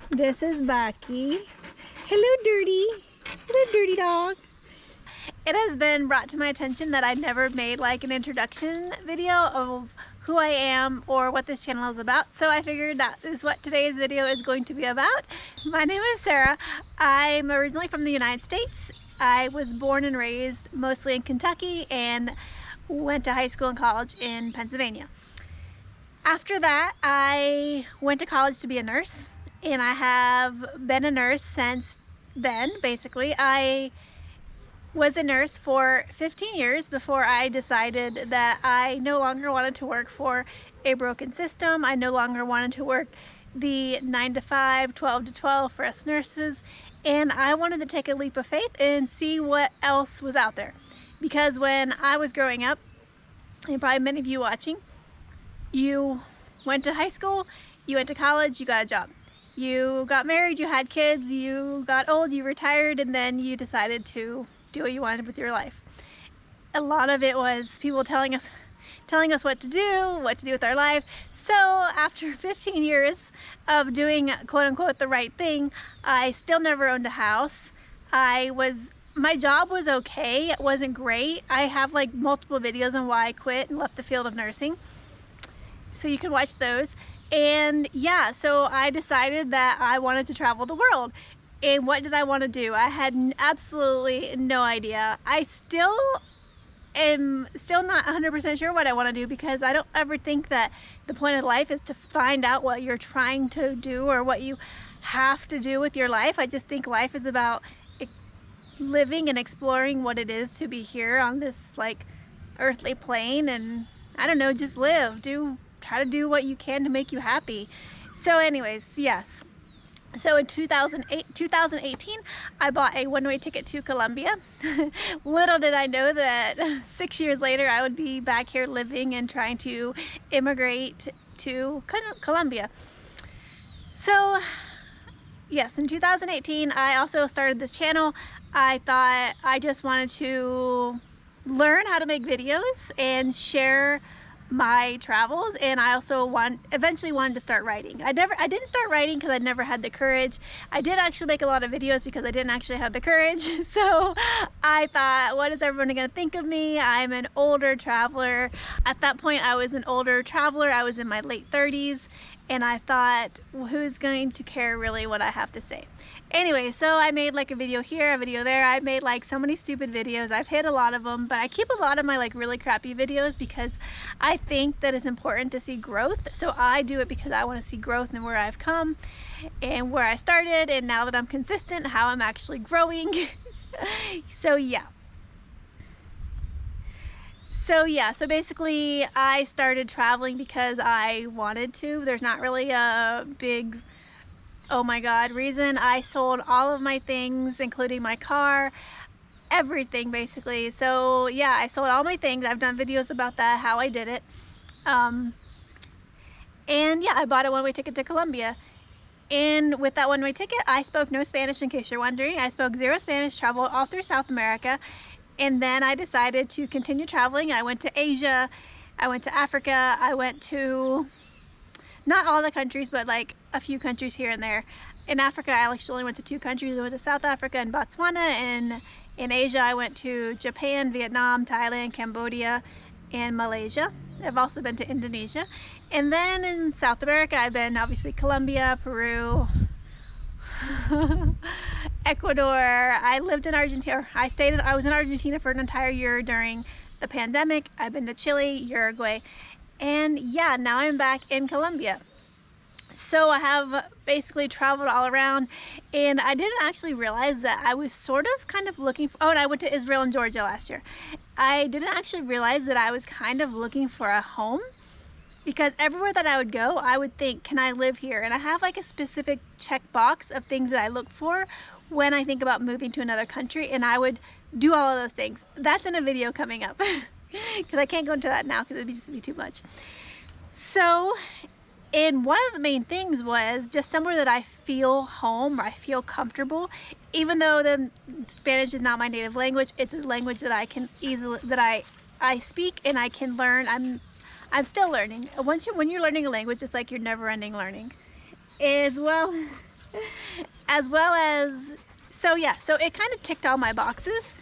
This is Bucky. Hello, Dirty. Hello, Dirty dog. It has been brought to my attention that I never made like an introduction video of who I am or what this channel is about, so I figured that is what today's video is going to be about. My name is Sarah. I'm originally from the United States. I was born and raised mostly in Kentucky and went to high school and college in Pennsylvania. After that, I went to college to be a nurse, and I have been a nurse since then. Basically, I was a nurse for 15 years before I decided that I no longer wanted to work for a broken system. I no longer wanted to work the 9 to 5, 12 to 12 for us nurses, and I wanted to take a leap of faith and see what else was out there. Because when I was growing up, and probably many of you watching, you went to high school, you went to college, you got a job. You got married, you had kids, you got old, you retired, and then you decided to do what you wanted with your life. A lot of it was people telling us what to do with our life. So after 15 years of doing quote-unquote the right thing, I still never owned a house. My job was okay, it wasn't great. I have like multiple videos on why I quit and left the field of nursing, so you can watch those. And yeah, so I decided that I wanted to travel the world. And what did I want to do? I had absolutely no idea. I still am not 100% sure what I want to do, because I don't ever think that the point of life is to find out what you're trying to do or what you have to do with your life. I just think life is about living and exploring what it is to be here on this like earthly plane, and I don't know, just live, try to do what you can to make you happy. So anyways, yes. So in 2018, I bought a one-way ticket to Colombia. Little did I know that 6 years later I would be back here living and trying to immigrate to Colombia. So yes, in 2018, I also started this channel. I thought I just wanted to learn how to make videos and share my travels, and I also eventually wanted to start writing. I didn't start writing because I never had the courage. I did actually make a lot of videos because I didn't actually have the courage. So I thought, what is everyone gonna think of me? I'm an older traveler. At that point, I was an older traveler. I was in my late 30s, and I thought, well, who's going to care really what I have to say? Anyway, so I made like a video here, a video there. I made like so many stupid videos. I've hit a lot of them, but I keep a lot of my like really crappy videos because I think that it's important to see growth. So I do it because I want to see growth in where I've come and where I started, and now that I'm consistent, how I'm actually growing. So yeah. So basically I started traveling because I wanted to. There's not really a big oh my god reason. I sold all of my things, including my car, everything basically. So yeah, I sold all my things. I've done videos about that, how I did it. And yeah, I bought a one-way ticket to Colombia. And with that one-way ticket, I spoke no Spanish, in case you're wondering. I spoke zero Spanish, traveled all through South America, and then I decided to continue traveling. I went to Asia, I went to Africa, I went to not all the countries, but like a few countries here and there. In Africa, I actually only went to 2 countries. I went to South Africa and Botswana, and in Asia, I went to Japan, Vietnam, Thailand, Cambodia, and Malaysia. I've also been to Indonesia. And then in South America, I've been obviously Colombia, Peru, Ecuador. I lived in Argentina. I was in Argentina for an entire year during the pandemic. I've been to Chile, Uruguay, and yeah, now I'm back in Colombia. So I have basically traveled all around, and I didn't actually realize that I was sort of kind of looking for, and I went to Israel and Georgia last year. I didn't actually realize that I was kind of looking for a home, because everywhere that I would go, I would think, can I live here? And I have like a specific checkbox of things that I look for when I think about moving to another country, and I would do all of those things. That's in a video coming up. Because I can't go into that now because it would just be too much. So, and one of the main things was just somewhere that I feel home, or I feel comfortable. Even though the Spanish is not my native language, it's a language that I can easily, that I speak and I can learn. I'm still learning. When you're learning a language, it's like you're never ending learning. As well, As well as, so yeah, so it kind of ticked all my boxes.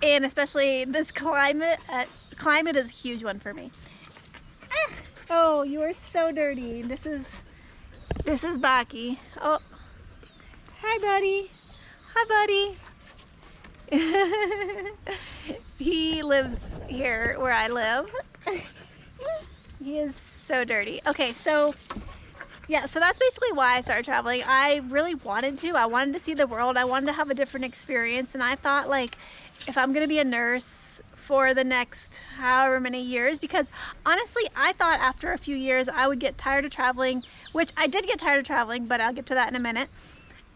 And especially this climate, climate is a huge one for me. Oh, you are so dirty. This is Baki. Oh, hi buddy. Hi buddy. He lives here where I live. He is so dirty. Okay, so yeah, so that's basically why I started traveling. I really wanted to. I wanted to see the world. I wanted to have a different experience. And I thought, like, if I'm going to be a nurse for the next however many years, because honestly, I thought after a few years I would get tired of traveling, which I did get tired of traveling, but I'll get to that in a minute.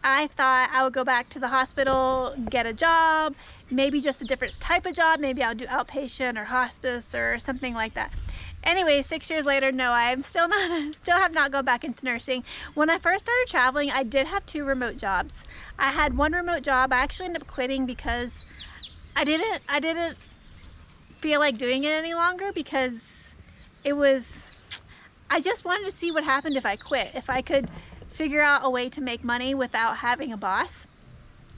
I thought I would go back to the hospital, get a job, maybe just a different type of job. Maybe I'll do outpatient or hospice or something like that. Anyway, 6 years later, no, I'm still have not gone back into nursing. When I first started traveling, I did have 2 remote jobs. I had 1 remote job. I actually ended up quitting because I didn't feel like doing it any longer, because I just wanted to see what happened if I quit, if I could figure out a way to make money without having a boss.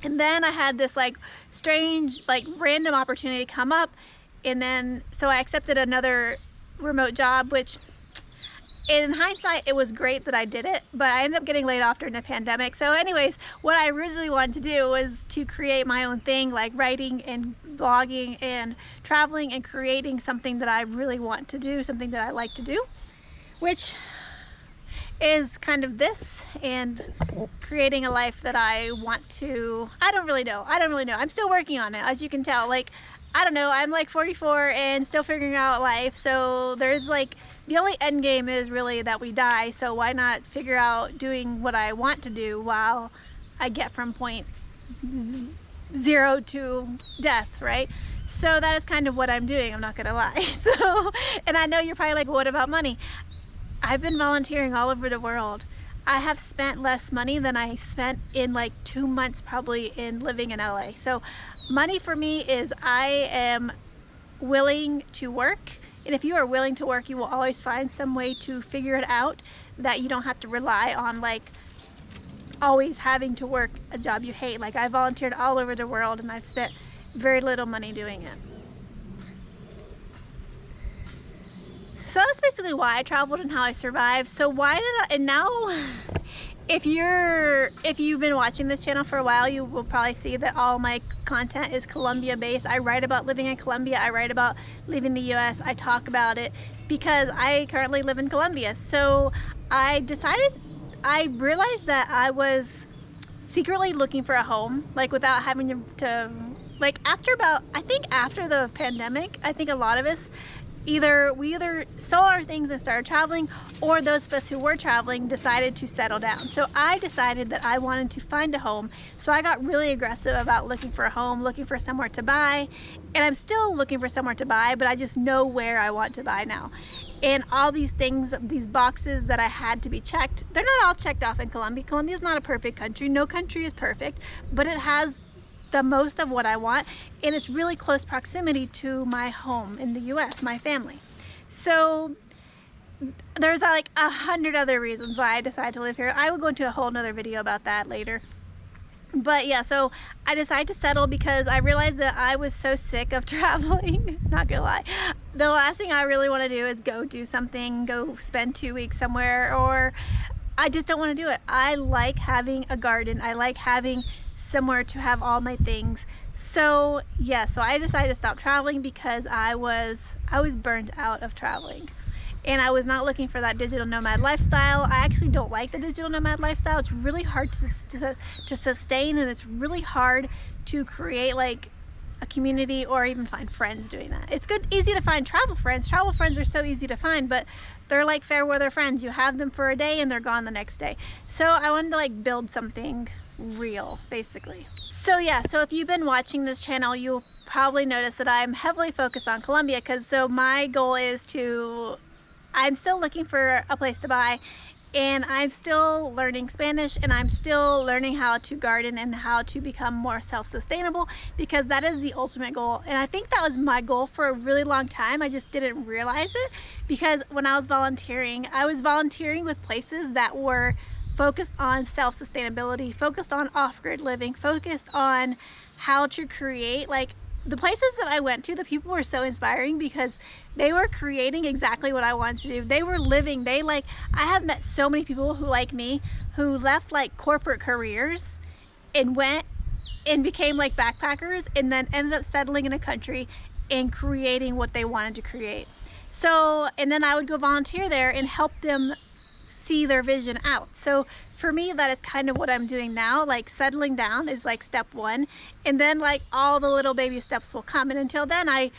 And then I had this like strange, like random opportunity come up, and then so I accepted another remote job, which in hindsight it was great that I did it, but I ended up getting laid off during the pandemic. So anyways, what I originally wanted to do was to create my own thing, like writing and blogging and traveling and creating something that I really want to do, something that I like to do, which is kind of this, and creating a life that I want to. I don't really know. I'm still working on it, as you can tell. Like, I don't know, I'm like 44 and still figuring out life, so there's like, the only end game is really that we die, so why not figure out doing what I want to do while I get from point 0 to death, right? So that is kind of what I'm doing, I'm not gonna lie. So, and I know you're probably like, what about money? I've been volunteering all over the world. I have spent less money than I spent in like 2 months probably in living in LA. So money for me is, I am willing to work, and if you are willing to work, you will always find some way to figure it out, that you don't have to rely on like always having to work a job you hate. Like, I volunteered all over the world and I've spent very little money doing it. So that's basically why I traveled and how I survived. So why did I, and now if you've been watching this channel for a while, you will probably see that all my content is Colombia based. I write about living in Colombia, I write about leaving the US, I talk about it because I currently live in Colombia. So I realized that I was secretly looking for a home, like without having to like after the pandemic, I think a lot of us we either sold our things and started traveling, or those of us who were traveling decided to settle down. So I decided that I wanted to find a home. So I got really aggressive about looking for a home, looking for somewhere to buy. And I'm still looking for somewhere to buy, but I just know where I want to buy now. And all these things, these boxes that I had to be checked, they're not all checked off in Colombia. Colombia is not a perfect country. No country is perfect, but it has the most of what I want, and it's really close proximity to my home in the US, my family. So there's like 100 other reasons why I decided to live here. I will go into a whole nother video about that later. But yeah, so I decided to settle because I realized that I was so sick of traveling. Not gonna lie. The last thing I really want to do is go do something, go spend 2 weeks somewhere, or I just don't want to do it. I like having a garden. I like having somewhere to have all my things. So yeah, so I decided to stop traveling because I was burned out of traveling, and I was not looking for that digital nomad lifestyle. I actually don't like the digital nomad lifestyle. It's really hard to sustain, and it's really hard to create like a community or even find friends doing that. It's easy to find travel friends. Travel friends are so easy to find, but they're like fair weather friends. You have them for a day and they're gone the next day. So I wanted to like build something real, basically. So yeah, so if you've been watching this channel, you'll probably notice that I'm heavily focused on Colombia, because so my goal is I'm still looking for a place to buy, and I'm still learning Spanish, and I'm still learning how to garden and how to become more self-sustainable, because that is the ultimate goal. And I think that was my goal for a really long time. I just didn't realize it, because when I was volunteering with places that were focused on self-sustainability, focused on off-grid living, focused on how to create, like, the places that I went to, the people were so inspiring because they were creating exactly what I wanted to do. They were living, I have met so many people who, like me, who left like corporate careers and went and became like backpackers and then ended up settling in a country and creating what they wanted to create. So, and then I would go volunteer there and help them see their vision out. So for me, that is kind of what I'm doing now. Like, settling down is like step one, and then like all the little baby steps will come. And until then, I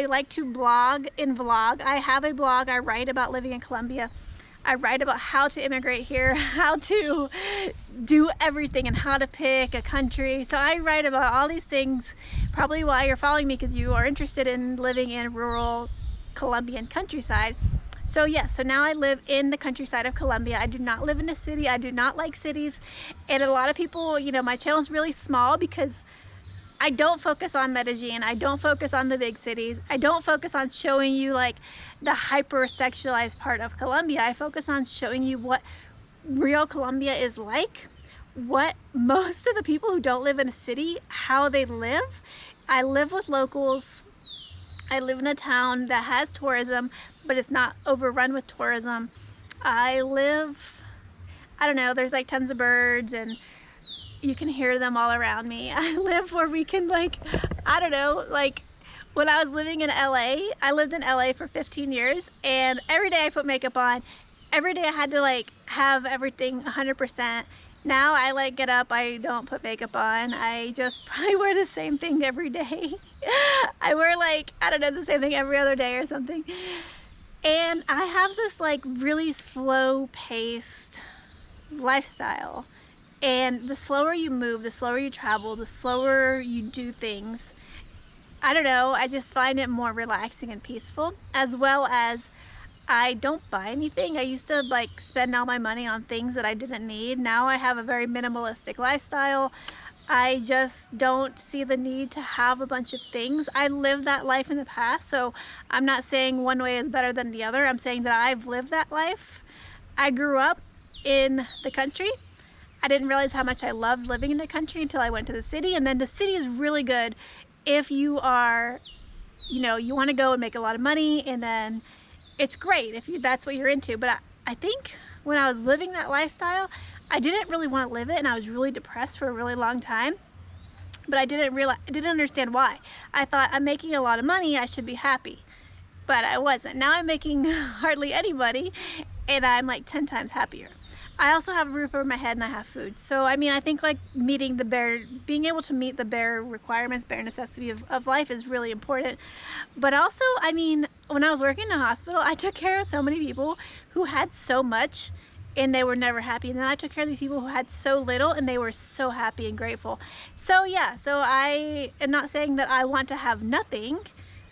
like to blog and vlog. I have a blog. I write about living in Colombia. I write about how to immigrate here, how to do everything, and how to pick a country. So I write about all these things, probably why you're following me, because you are interested in living in rural Colombian countryside. So yeah, so now I live in the countryside of Colombia. I do not live in a city. I do not like cities. And a lot of people, you know, my channel is really small because I don't focus on Medellin. I don't focus on the big cities. I don't focus on showing you like the hyper-sexualized part of Colombia. I focus on showing you what real Colombia is like, what most of the people who don't live in a city, how they live. I live with locals. I live in a town that has tourism, but it's not overrun with tourism. I don't know, there's like tons of birds and you can hear them all around me. I live where we can, like, I don't know, like when I was living in LA, I lived in LA for 15 years and every day I put makeup on. Every day I had to like have everything 100%. Now I like get up, I don't put makeup on. I just probably wear the same thing every day. I wear like, I don't know, the same thing every other day or something. And I have this like really slow paced lifestyle. And the slower you move, the slower you travel, the slower you do things, I don't know, I just find it more relaxing and peaceful, as well as I don't buy anything. I used to like spend all my money on things that I didn't need. Now I have a very minimalistic lifestyle. I just don't see the need to have a bunch of things. I lived that life in the past, so I'm not saying one way is better than the other. I'm saying that I've lived that life. I grew up in the country. I didn't realize how much I loved living in the country until I went to the city, and then the city is really good if you are, you know, you want to go and make a lot of money, and then it's great if that's what you're into. But I think when I was living that lifestyle, I didn't really want to live it, and I was really depressed for a really long time. But I didn't understand why. I thought, I'm making a lot of money, I should be happy. But I wasn't. Now I'm making hardly any money, and I'm like 10 times happier. I also have a roof over my head and I have food. So I mean, I think like being able to meet the bare requirements, bare necessity of life is really important. But also, I mean, when I was working in a hospital, I took care of so many people who had so much and they were never happy. And then I took care of these people who had so little and they were so happy and grateful. So yeah, so I am not saying that I want to have nothing,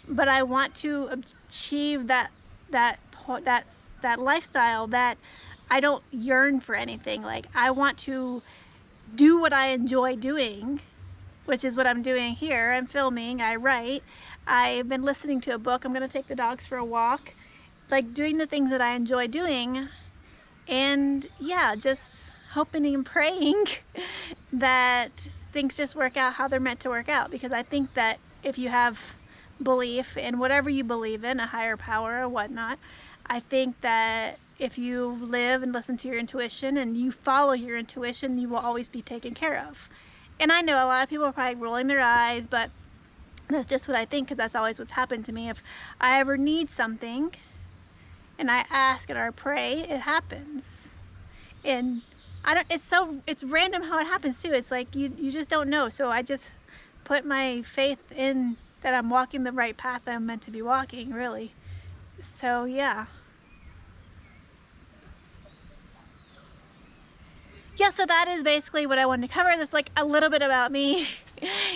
but I want to achieve that lifestyle that I don't yearn for anything. Like, I want to do what I enjoy doing, which is what I'm doing here. I'm filming, I write, I've been listening to a book, I'm gonna take the dogs for a walk, like doing the things that I enjoy doing. And yeah, just hoping and praying that things just work out how they're meant to work out. Because I think that if you have belief in whatever you believe in, a higher power or whatnot, I think that if you live and listen to your intuition and you follow your intuition, you will always be taken care of. And I know a lot of people are probably rolling their eyes, but that's just what I think, because that's always what's happened to me. If I ever need something and I ask and I pray, it happens. And it's random how it happens too. It's like you just don't know. So I just put my faith in that I'm walking the right path that I'm meant to be walking, really. So yeah. Yeah, so that is basically what I wanted to cover. That's like a little bit about me.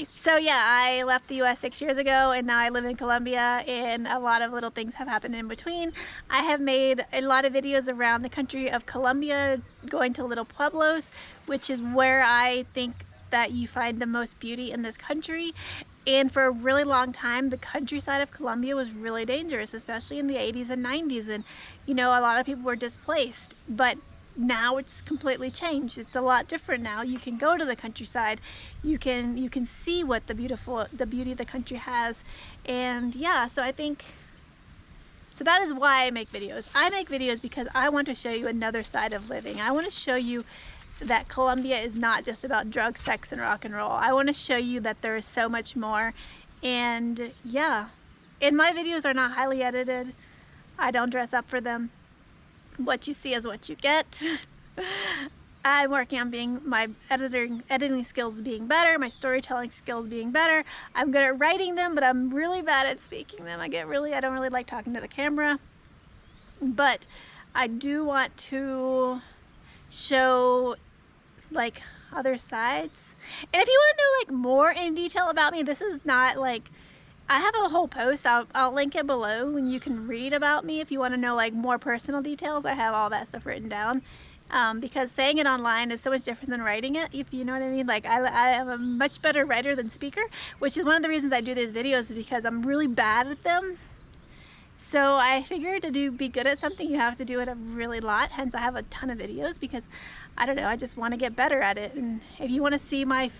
So yeah, I left the US 6 years ago and now I live in Colombia, and a lot of little things have happened in between. I have made a lot of videos around the country of Colombia, going to little pueblos, which is where I think that you find the most beauty in this country. And for a really long time, the countryside of Colombia was really dangerous, especially in the 80s and 90s. And you know, a lot of people were displaced. But now it's completely changed. It's a lot different now. You can go to the countryside. You can see what the beauty the country has. And yeah, so I think, so that is why I make videos. I make videos because I want to show you another side of living. I want to show you that Colombia is not just about drugs, sex, and rock and roll. I want to show you that there is so much more. And yeah, and my videos are not highly edited. I don't dress up for them. What you see is what you get. I'm working on being my editing skills being better, my storytelling skills being better. I'm good at writing them, but I'm really bad at speaking them. I don't really like talking to the camera. But I do want to show like other sides. And if you want to know like more in detail about me, this is not like, I have a whole post, I'll link it below, and you can read about me if you want to know like more personal details. I have all that stuff written down, because saying it online is so much different than writing it, if you know what I mean. Like I am a much better writer than speaker, which is one of the reasons I do these videos, is because I'm really bad at them. So I figured to be good at something, you have to do it a really lot. Hence I have a ton of videos, because I don't know, I just want to get better at it. And if you want to see my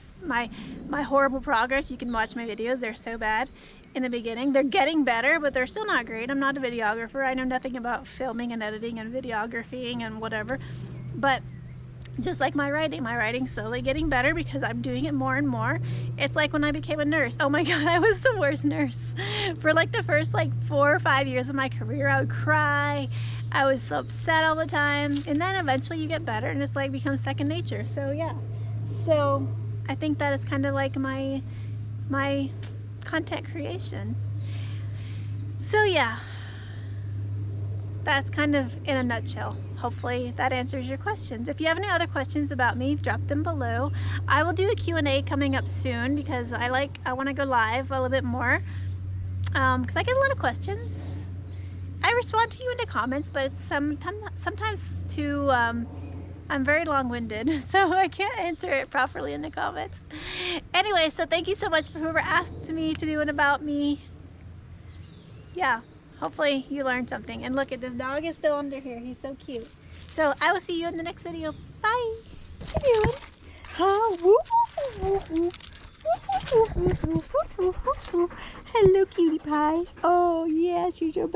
horrible progress, you can watch my videos. They're so bad in the beginning. They're getting better, but they're still not great. I'm not a videographer. I know nothing about filming and editing and videographying and whatever. But just like my writing's slowly getting better because I'm doing it more and more. It's like when I became a nurse. Oh my God, I was the worst nurse. For like the first like 4 or 5 years of my career, I would cry. I was so upset all the time. And then eventually you get better and it's like becomes second nature. So yeah. So I think that is kind of like my content creation. So yeah, that's kind of in a nutshell. Hopefully that answers your questions. If you have any other questions about me, drop them below. I will do a Q&A coming up soon, because I want to go live a little bit more, because I get a lot of questions. I respond to you in the comments, but sometimes too, I'm very long-winded, so I can't answer it properly in the comments. Anyway, so thank you so much for whoever asked me to do it about me. Yeah, hopefully you learned something. And look at this dog is still under here. He's so cute. So I will see you in the next video. Bye. What you doing? Huh? Hello, cutie pie. Oh, yeah, she's your